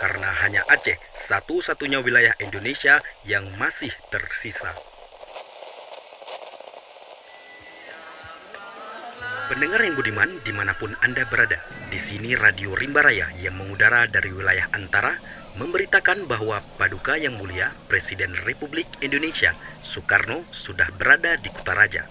karena hanya Aceh satu-satunya wilayah Indonesia yang masih tersisa. Pendengar yang budiman dimanapun Anda berada, di sini Radio Rimba Raya yang mengudara dari wilayah Antara memberitakan bahwa Paduka Yang Mulia Presiden Republik Indonesia Soekarno sudah berada di Kutaraja.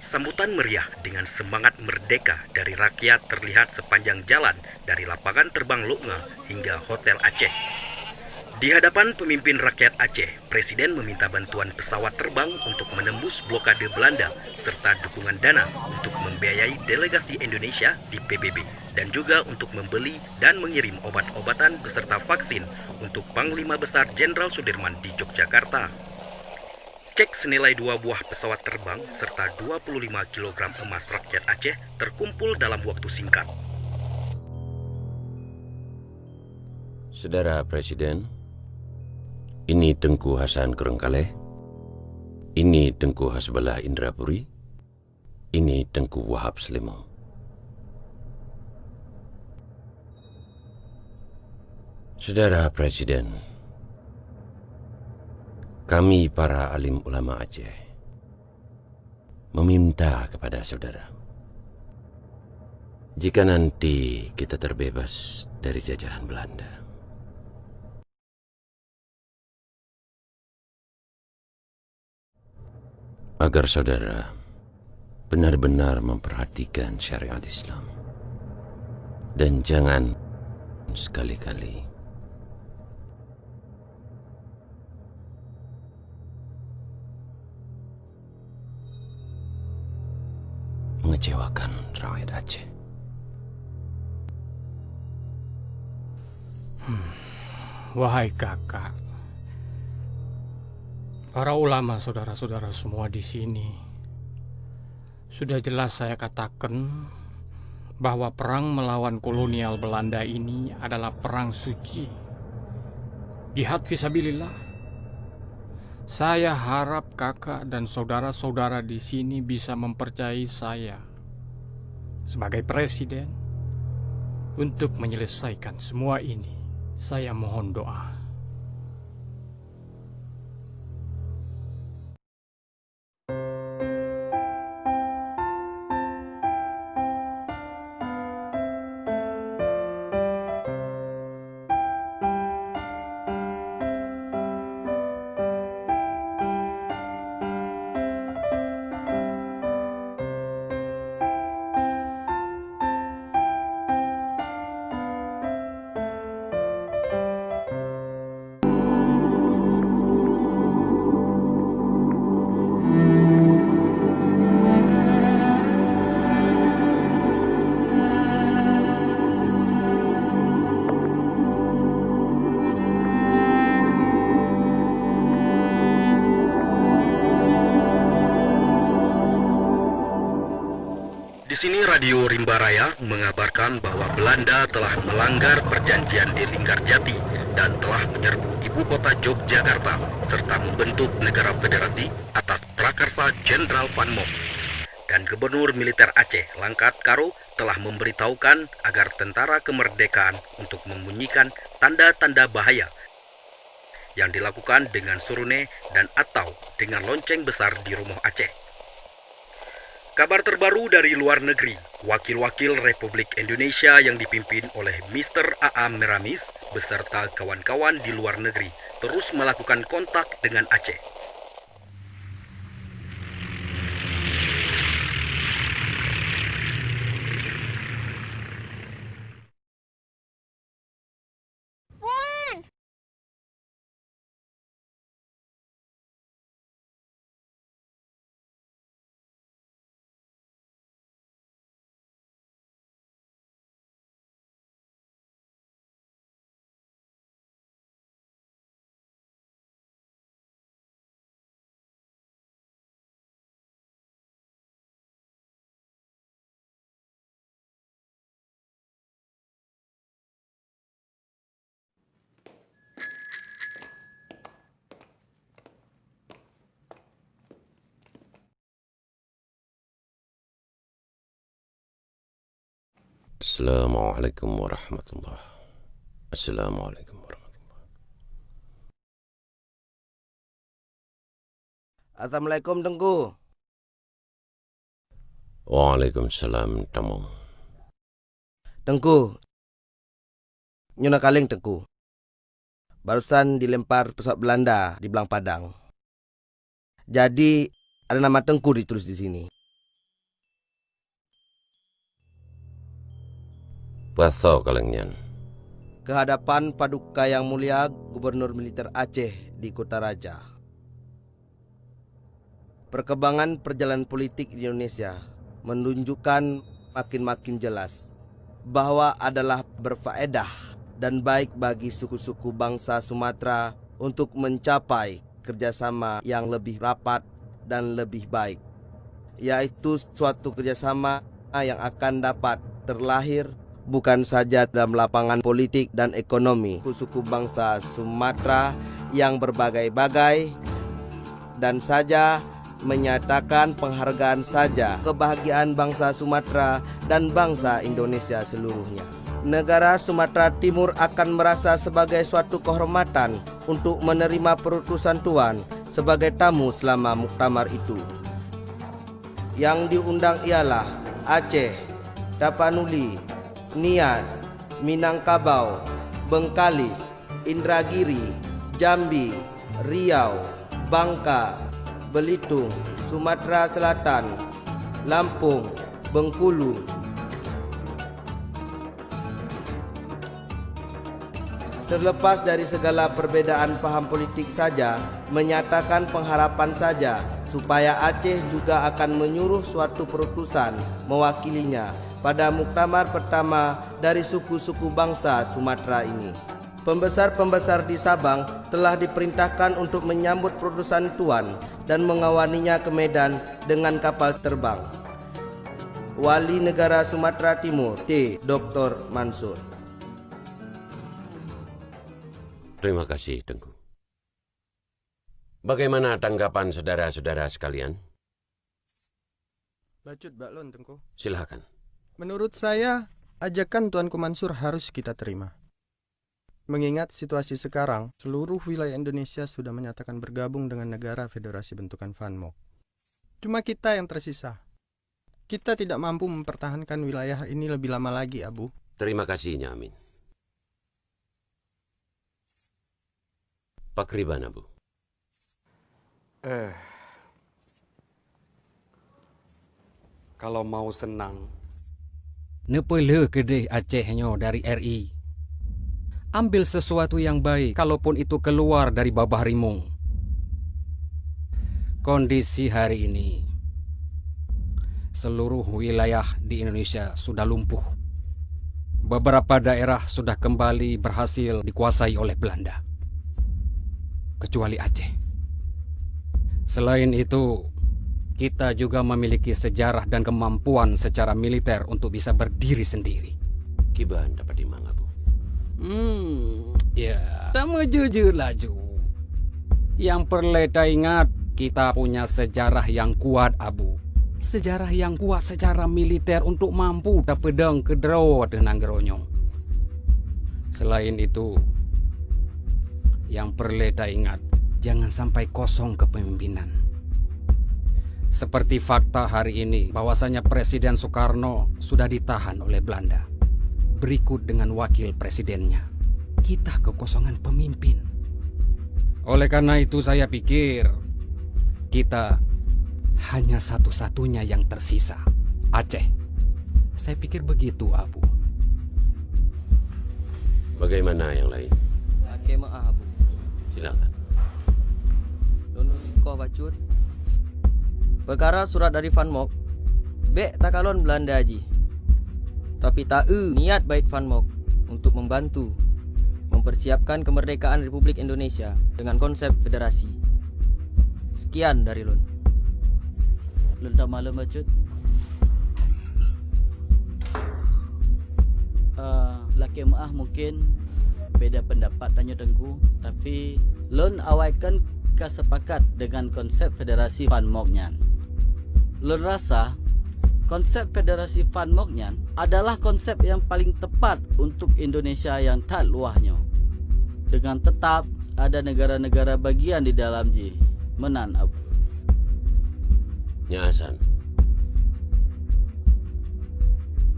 Sambutan meriah dengan semangat merdeka dari rakyat terlihat sepanjang jalan dari lapangan terbang Loknga hingga Hotel Aceh. Di hadapan pemimpin rakyat Aceh, Presiden meminta bantuan pesawat terbang untuk menembus blokade Belanda serta dukungan dana untuk membiayai delegasi Indonesia di PBB dan juga untuk membeli dan mengirim obat-obatan beserta vaksin untuk Panglima Besar Jenderal Sudirman di Yogyakarta. Cek senilai 2 buah pesawat terbang serta 25 kg emas rakyat Aceh terkumpul dalam waktu singkat. Saudara Presiden, ini Tengku Hasan Kerengkaleh, ini Tengku Hasbullah Indrapuri, ini Tengku Wahab Slimong. Saudara Presiden, kami para alim ulama Aceh meminta kepada saudara, jika nanti kita terbebas dari jajahan Belanda, agar saudara benar-benar memperhatikan syariat Islam dan jangan sekali-kali mengecewakan rakyat Aceh. Wahai kakak, para ulama saudara-saudara semua di sini, sudah jelas saya katakan bahwa perang melawan kolonial Belanda ini adalah perang suci, jihad fisabilillah. Saya harap kakak dan saudara-saudara di sini bisa mempercayai saya sebagai presiden untuk menyelesaikan semua ini. Saya mohon doa. Di sini Radio Rimba Raya mengabarkan bahwa Belanda telah melanggar perjanjian di Linggarjati dan telah menyerbu ibu kota Yogyakarta serta membentuk negara federasi atas prakarsa Jenderal Van Mock. Dan Gubernur Militer Aceh Langkat Karo telah memberitahukan agar tentara kemerdekaan untuk membunyikan tanda-tanda bahaya yang dilakukan dengan surune dan atau dengan lonceng besar di rumah Aceh. Kabar terbaru dari luar negeri, wakil-wakil Republik Indonesia yang dipimpin oleh Mr. A.A. Meramis beserta kawan-kawan di luar negeri terus melakukan kontak dengan Aceh. Assalamualaikum warahmatullahi. Assalamualaikum warahmatullahi. Assalamualaikum Tengku. Waalaikumsalam Tamong. Tengku. Nyuna kaleng Tengku. Barusan dilempar pesawat Belanda di Belang Padang. Jadi ada nama Tengku ditulis di sini. Patho kalengnya. Kehadapan Paduka Yang Mulia Gubernur Militer Aceh di Kota Raja. Perkembangan perjalanan politik di Indonesia menunjukkan makin jelas bahwa adalah berfaedah dan baik bagi suku-suku bangsa Sumatera untuk mencapai kerjasama yang lebih rapat dan lebih baik, yaitu suatu kerjasama yang akan dapat terlahir bukan saja dalam lapangan politik dan ekonomi suku bangsa Sumatera yang berbagai-bagai dan saja menyatakan penghargaan saja kebahagiaan bangsa Sumatera dan bangsa Indonesia seluruhnya. Negara Sumatera Timur akan merasa sebagai suatu kehormatan untuk menerima perutusan Tuan sebagai tamu selama muktamar itu. Yang diundang ialah Aceh, Tapanuli, Nias, Minangkabau, Bengkalis, Indragiri, Jambi, Riau, Bangka, Belitung, Sumatera Selatan, Lampung, Bengkulu. Terlepas dari segala perbedaan paham politik saja, menyatakan pengharapan saja supaya Aceh juga akan menyuruh suatu perutusan mewakilinya pada muktamar pertama dari suku-suku bangsa Sumatera ini. Pembesar-pembesar di Sabang telah diperintahkan untuk menyambut perutusan Tuan dan mengawaninya ke Medan dengan kapal terbang. Wali Negara Sumatera Timur T. Dr. Mansur. Terima kasih, Tengku. Bagaimana tanggapan saudara-saudara sekalian? Bacut baklon, Tengku. Silakan. Menurut saya, ajakan Tuanku Mansur harus kita terima. Mengingat situasi sekarang, seluruh wilayah Indonesia sudah menyatakan bergabung dengan negara federasi bentukan FANMOC. Cuma kita yang tersisa. Kita tidak mampu mempertahankan wilayah ini lebih lama lagi, Abu. Terima kasih, Nyamin. Pak Riban, Abu. Kalau mau senang, Nepele kedai Acehnya dari RI. Ambil sesuatu yang baik, kalaupun itu keluar dari babah rimung. Kondisi hari ini, seluruh wilayah di Indonesia sudah lumpuh. Beberapa daerah sudah kembali berhasil dikuasai oleh Belanda, kecuali Aceh. Selain itu, kita juga memiliki sejarah dan kemampuan secara militer untuk bisa berdiri sendiri. Kiban dapat dimang, Abu. Ya, sama jujur laju. Yang perlu kita ingat, kita punya sejarah yang kuat, Abu. Sejarah yang kuat secara militer untuk mampu pedang kedero dengan geronyong. Selain itu, yang perlu kita ingat, jangan sampai kosong kepemimpinan. Seperti fakta hari ini, bahwasanya Presiden Soekarno sudah ditahan oleh Belanda. Berikut dengan wakil presidennya. Kita kekosongan pemimpin. Oleh karena itu saya pikir kita hanya satu-satunya yang tersisa, Aceh. Saya pikir begitu, Abu. Bagaimana yang lain? Pakai maaf, Abu. Silakan. Donus kau bacut. Perkara surat dari FANMOC. Bek takalon Belanda haji. Tapi tahu niat baik FANMOC untuk membantu mempersiapkan kemerdekaan Republik Indonesia dengan konsep federasi. Sekian dari Lun. Lun tak malam bacut. Laki maaf mungkin beda pendapat tanya Tengku, tapi Lun awaikan kesepakat dengan konsep federasi FANMOC-nya. Lun rasa konsep Federasi Fanmok nyan adalah konsep yang paling tepat untuk Indonesia yang tak luahnya. Dengan tetap ada negara-negara bagian di dalam ji menan Abu. Nya Hasan.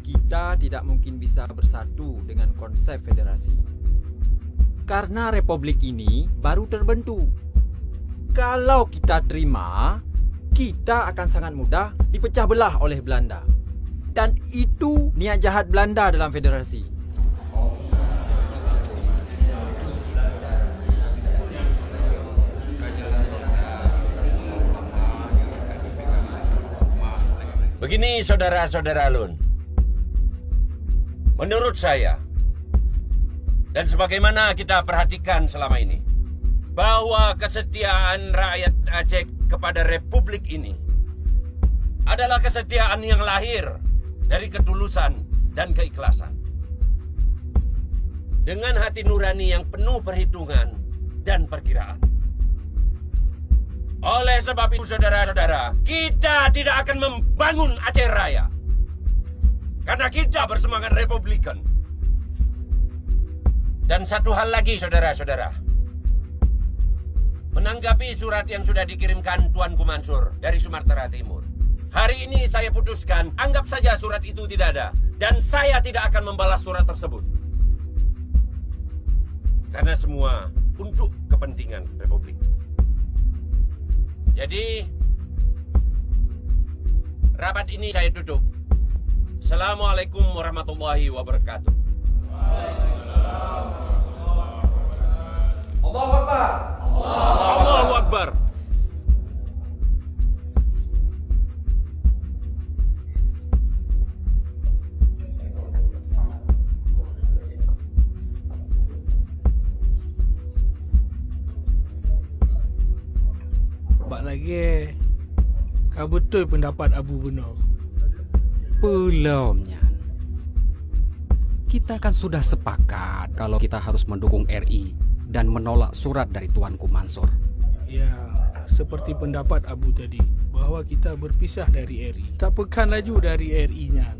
Kita tidak mungkin bisa bersatu dengan konsep federasi. Karena republik ini baru terbentuk. Kalau kita terima, kita akan sangat mudah dipecah belah oleh Belanda. Dan itu niat jahat Belanda dalam federasi. Begini saudara-saudara Lun. Menurut saya, dan sebagaimana kita perhatikan selama ini, bahwa kesetiaan rakyat Aceh kepada republik ini adalah kesetiaan yang lahir dari ketulusan dan keikhlasan. Dengan hati nurani yang penuh perhitungan dan perkiraan. Oleh sebab itu saudara-saudara, kita tidak akan membangun Aceh Raya. Karena kita bersemangat republikan. Dan satu hal lagi saudara-saudara. Menanggapi surat yang sudah dikirimkan Tuanku Mansur dari Sumatera Timur. Hari ini saya putuskan, anggap saja surat itu tidak ada. Dan saya tidak akan membalas surat tersebut. Karena semua untuk kepentingan republik. Jadi, rapat ini saya tutup. Assalamualaikum warahmatullahi wabarakatuh. Allahu Akbar. Allahu Akbar. Bak lagi, kau betul pendapat Abu benar. Belumnya. Kita kan sudah sepakat kalau kita harus mendukung RI dan menolak surat dari Tuanku Mansur. Ya, seperti pendapat Abu tadi, bahwa kita berpisah dari RI. Tak pekan laju dari RI-nya.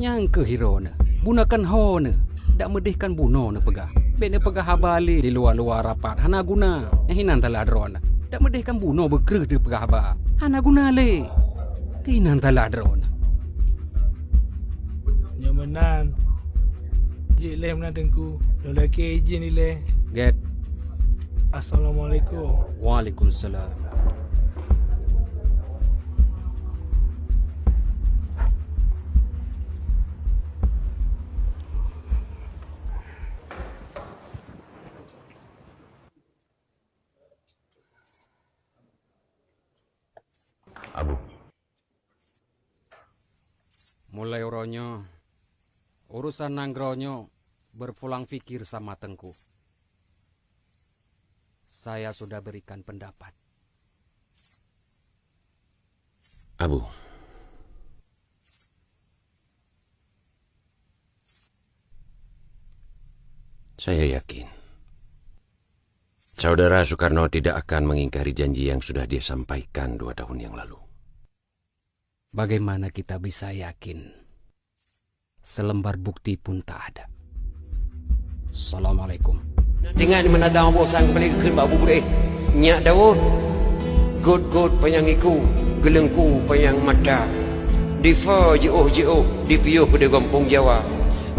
Yang kehirona, gunakan hone, dak medihkan buno ne pegah. Bene pegah habali di luar-luar rapat, hana guna, hinan tala drona. Dak medihkan buno bekreh di pegah ba. Hana guna le. Hinan tala drona. Nyamanan. Jik lem nak dengku. Lelaki izin ni le. Get. Assalamualaikum. Waalaikumsalam. Abu. Mulai uronyo, urusan nanggronyo berpulang fikir sama Tengku. Saya sudah berikan pendapat. Abu. Saya yakin Saudara Soekarno tidak akan mengingkari janji yang sudah dia sampaikan 2 tahun yang lalu. Bagaimana kita bisa yakin? Selembar bukti pun tak ada. Assalamualaikum. Dengan menadang bosan balik ke babu boleh. Nyak Daud. God penyangiku, gelengku penyang mata. Difa jauh dipiuh pada Kampung Jawa.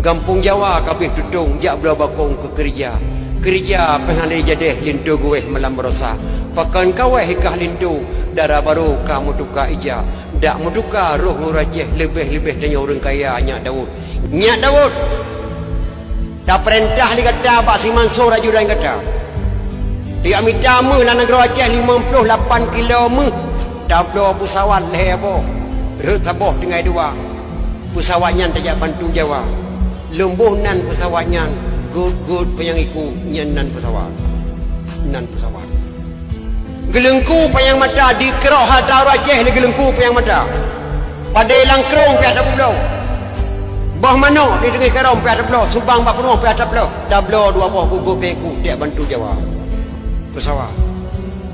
Kampung Jawa kabeh tutung jak berabakong ke kerja. Kerja pengalih jadeh lintu gue malam berosa. Pakan kawah hikah lintu darah baru kamu tukar ija. Dak muduka roh ngurajeh lebih-lebih tanya orang kaya Nyak Daud. Nyak Daud. Dah perintah li kata Pak Si Mansur raju dan kata. Tiap minta me lah negara Aceh 58 kilo me. Dablo pesawat leh apa. Retaboh dengan 2. Pesawatnya tajak bantu Jawa. Lembuh nan pesawatnya. Good penyangiku nyan nan pesawat. Nan pesawat. Gelengku payang mata di kerok hata Aceh le gelengku payang mata. Pada langkrong pi atas pulau. Bah mana di tengah kerong pi atas pulau, Subang bak penuh pi atas pulau. Dablo 2 buah gugur pengku tiap bantu Jawa. Pesawat.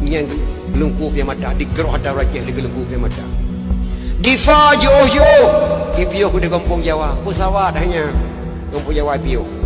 Nyan gelengku payang mata di kerok hata Aceh le gelengku payang mata. Difa jauh-jauh. IPO ku di kampung Jawa. Pesawat hanya kampung Jawa IPO.